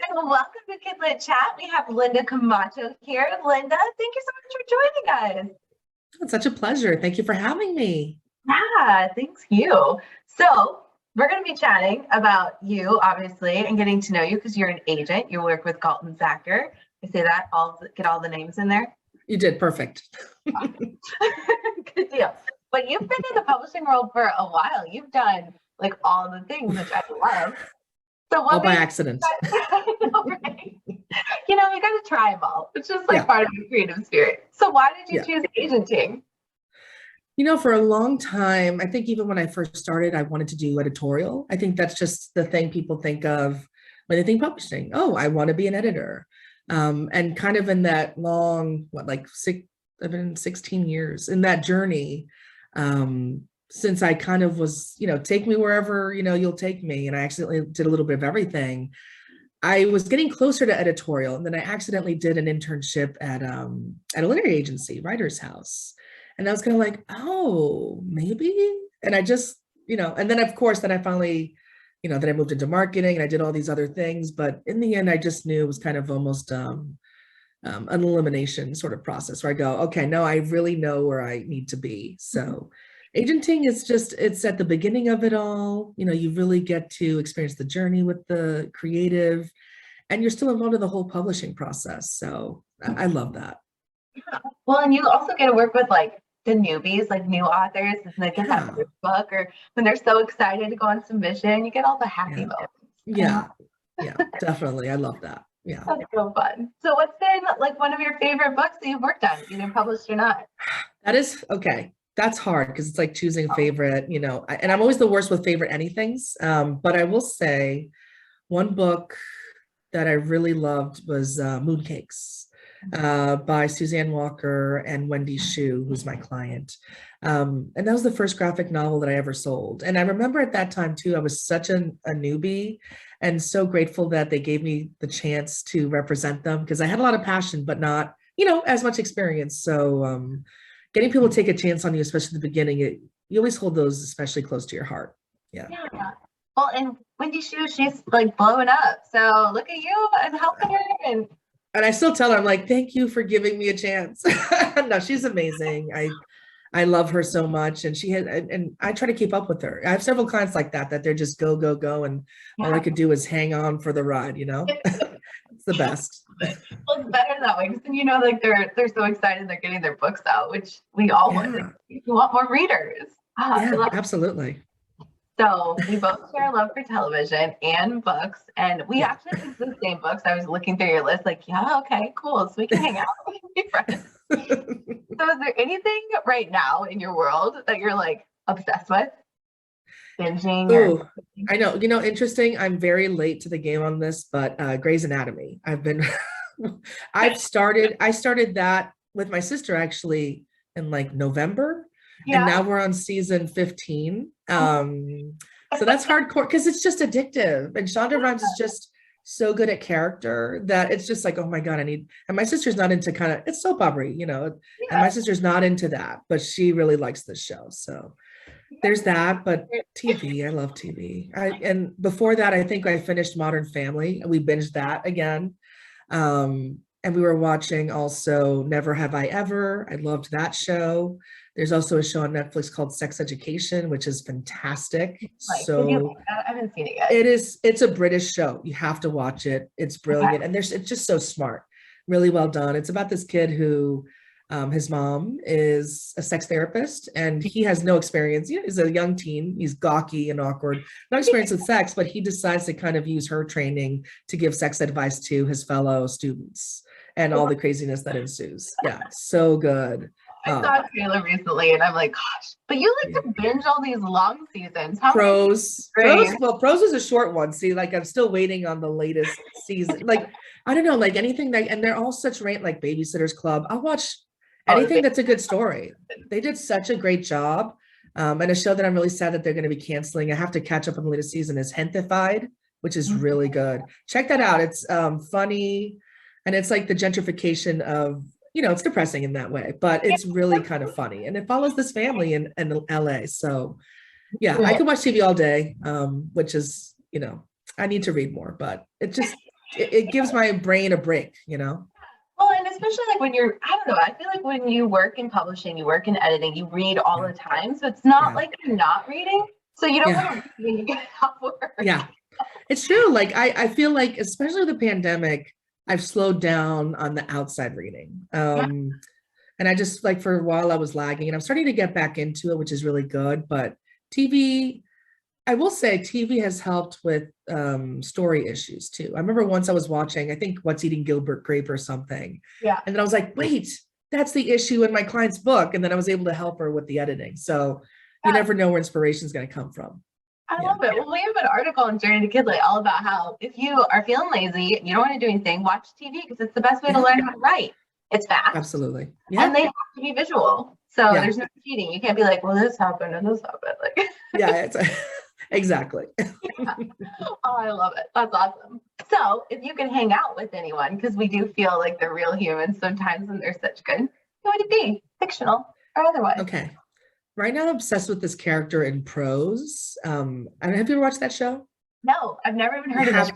and welcome to Kidlit Chat. We have Linda Camacho here. Linda, thank you so much for joining us. It's such a pleasure. Thank you for having me. Yeah, thanks you. So we're going to be chatting about you, obviously, and getting to know you because you're an agent. You work with Gallt Zacker. I say that, get all the names in there. You did perfect. Good deal. But you've been in the publishing world for a while. You've done like all the things, which I love. So what all by accident. I know, right? You know, you got to try them all. It's just like part of the creative spirit. So why did you choose agenting? You know, for a long time, I think even when I first started, I wanted to do editorial. I think that's just the thing people think of when they think publishing. Oh, I want to be an editor. And kind of in that long, I've been 16 years in that journey. Since I kind of was, take me wherever, you'll take me. And I accidentally did a little bit of everything. I was getting closer to editorial. And then I accidentally did an internship at a literary agency, Writer's House. And I was kind of like, oh, maybe. And I just, and then of course, then I finally, then I moved into marketing and I did all these other things. But in the end, I just knew it was kind of almost an elimination sort of process where I go, okay, no, I really know where I need to be. So agenting is just, it's at the beginning of it all. You really get to experience the journey with the creative and you're still involved in the whole publishing process. So I love that. Yeah. Well, and you also get to work with like the newbies, like new authors, and they get that first book or when they're so excited to go on submission, you get all the happy moments. Yeah, definitely. I love that. Yeah. That's so fun. So what's been like one of your favorite books that you've worked on, either published or not? That is, okay. That's hard because it's like choosing a favorite, and I'm always the worst with favorite anythings. But I will say one book that I really loved was Mooncakes by Suzanne Walker and Wendy Xu, who's my client. And that was the first graphic novel that I ever sold. And I remember at that time too, I was such a newbie and so grateful that they gave me the chance to represent them because I had a lot of passion, but not, as much experience. So getting people to take a chance on you, especially at the beginning, you always hold those especially close to your heart. Yeah. Well, and Wendy Xu, she's like blowing up. So look at you and helping her. And I still tell her, I'm like, thank you for giving me a chance. No, she's amazing. I love her so much. And and I try to keep up with her. I have several clients like that they're just go, go, go. And all I could do is hang on for the ride, It's the best. Well, it's better that way. Because then, like they're so excited they're getting their books out, which we all want. Like, we want more readers. Absolutely. So we both share a love for television and books, and we actually use the same books. I was looking through your list, like, okay, cool. So we can hang out and be friends. So is there anything right now in your world that you're like obsessed with? Binging? Ooh, I know, interesting. I'm very late to the game on this, but Grey's Anatomy. I started that with my sister actually in like November. And now we're on season 15. So that's hardcore because it's just addictive. And Shonda Rhimes is just so good at character that it's just like, oh my God, and my sister's not into it's soap opera, and my sister's not into that, but she really likes this show. So there's that, but TV, I love TV. And before that, I think I finished Modern Family and we binged that again. And we were watching also Never Have I Ever. I loved that show. There's also a show on Netflix called Sex Education, which is fantastic. I haven't seen it yet. It's a British show. You have to watch it. It's brilliant. And it's just so smart, really well done. It's about this kid who, his mom is a sex therapist and he has no experience. He's a young teen. He's gawky and awkward, no experience with sex, but he decides to kind of use her training to give sex advice to his fellow students and all the craziness that ensues. Yeah, so good. I saw a trailer recently and I'm like, gosh, but you like to binge all these long seasons. Pros is a short one. See, like I'm still waiting on the latest season. Like, I don't know, like anything that, and they're all such like Babysitter's Club. I'll watch anything that's a good story. They did such a great job. And a show that I'm really sad that they're going to be canceling. I have to catch up on the latest season is Hentified, which is really good. Check that out. It's funny. And it's like the gentrification of, it's depressing in that way, but it's really kind of funny. And it follows this family in LA. So yeah, I could watch TV all day, which is, I need to read more, but it just, it gives my brain a break, you know? Well, and especially like when you're, I don't know, I feel like when you work in publishing, you work in editing, you read all Yeah. the time. So it's not Yeah. like you're not reading. So you don't Yeah. want to read when you get off work. Yeah. It's true. Like I feel like, especially with the pandemic, I've slowed down on the outside reading. Yeah. And I just like for a while I was lagging and I'm starting to get back into it, which is really good. But TV, I will say TV has helped with story issues too. I remember once I was watching, I think What's Eating Gilbert Grape or something. Yeah. And then I was like, wait, that's the issue in my client's book. And then I was able to help her with the editing. So you never know where inspiration is going to come from. I love it. Well, we have an article in Journey to Kidlit all about how if you are feeling lazy, you don't want to do anything, watch TV because it's the best way to learn how to write. It's fast. Absolutely. Yeah. And they have to be visual. So there's no cheating. You can't be like, well, this happened and this happened. Like it's exactly. Oh, I love it. That's awesome. So if you can hang out with anyone, because we do feel like they're real humans sometimes and they're such good, who would it be? Fictional or otherwise? Okay. Right now I'm obsessed with this character in Prose. Have you ever watched that show? No, I've never even heard of it.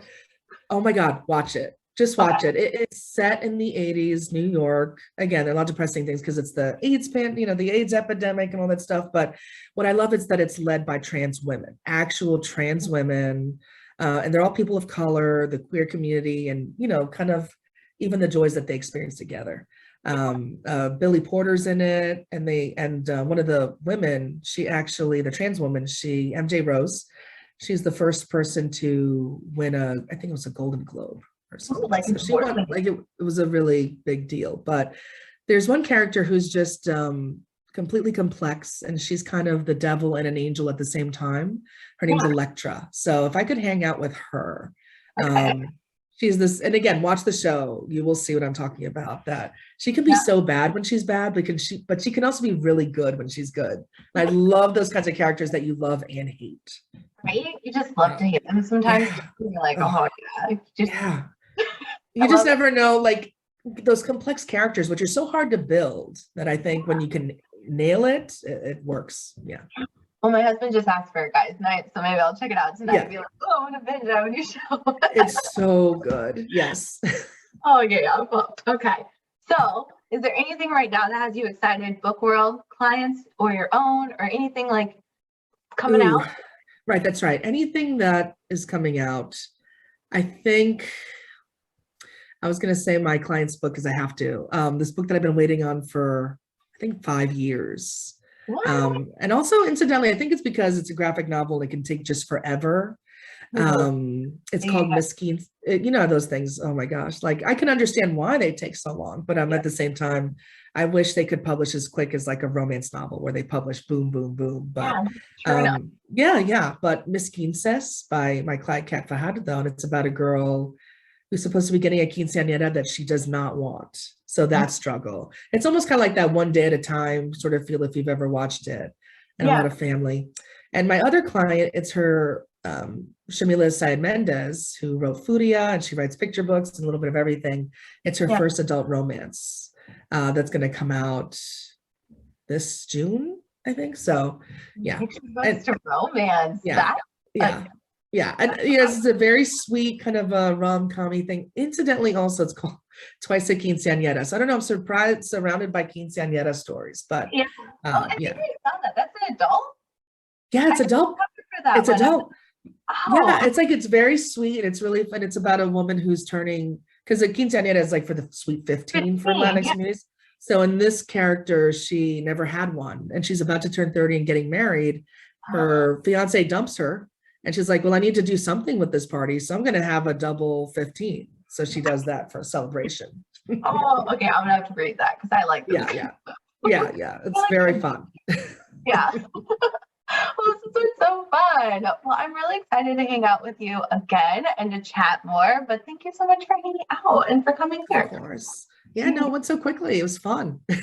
Oh my God, watch it. Just watch it. It's set in the 80s, New York. Again, there are a lot of depressing things because it's the AIDS the AIDS epidemic and all that stuff. But what I love is that it's led by trans women, actual trans women. And they're all people of color, the queer community, and, kind of even the joys that they experience together. Billy Porter's in it. And one of the women, the trans woman, MJ Rose, she's the first person to win I think it was a Golden Globe. So she won, it was a really big deal. But there's one character who's just completely complex, and she's kind of the devil and an angel at the same time. Her name's Electra. So if I could hang out with her, she's this, and again, watch the show, you will see what I'm talking about, that she can be so bad when she's bad, but she can also be really good when she's good. And I love those kinds of characters that you love and hate. Right? You just love to hate them sometimes. You're like, oh yeah. You just never know, like those complex characters, which are so hard to build, that I think when you can nail it, it works. Yeah. Well, my husband just asked for a guy's night, so maybe I'll check it out tonight and be like, oh, I'm gonna binge on a new show. It's so good. Yes. Oh yeah. Well, okay. So is there anything right now that has you excited, book world, clients, or your own, or anything like coming out? Right, that's right. Anything that is coming out, I think I was going to say my client's book because I have to. This book that I've been waiting on for, I think, 5 years. And also, incidentally, I think it's because it's a graphic novel. It can take just forever. It's called Miskeen. Those things. Oh my gosh. Like I can understand why they take so long, but at the same time, I wish they could publish as quick as like a romance novel where they publish boom, boom, boom. But But Miskeen Says by my client Kat Fahad, though, and it's about a girl who's supposed to be getting a quinceañera that she does not want. So that struggle. It's almost kind of like that One Day at a Time sort of feel if you've ever watched it, and a lot of family. And my other client, it's her Yamile Saied Méndez, who wrote Furia, and she writes picture books and a little bit of everything. It's her first adult romance that's going to come out this June, I think. So, Picture books to romance. And it's a very sweet kind of a rom-com-y thing. Incidentally, also it's called Twice a Quinceañera. So I don't know, I'm surrounded by quinceañera stories, but I think I saw that. That's an adult? Yeah, it's adult. It's adult. Yeah, it's very sweet. It's really fun. It's about a woman who's turning, because a quinceañera is like for the sweet 15 for Latinx communities. So in this character, she never had one, and she's about to turn 30 and getting married. Her fiance dumps her, and she's like, well, I need to do something with this party, so I'm going to have a double 15. So she does that for a celebration. Oh, okay. I'm gonna have to read that because I like this. Yeah. It's very fun. Yeah. Well, this has been so fun. Well, I'm really excited to hang out with you again and to chat more. But thank you so much for hanging out and for coming here. Of course. Yeah, no, it went so quickly. It was fun. Good.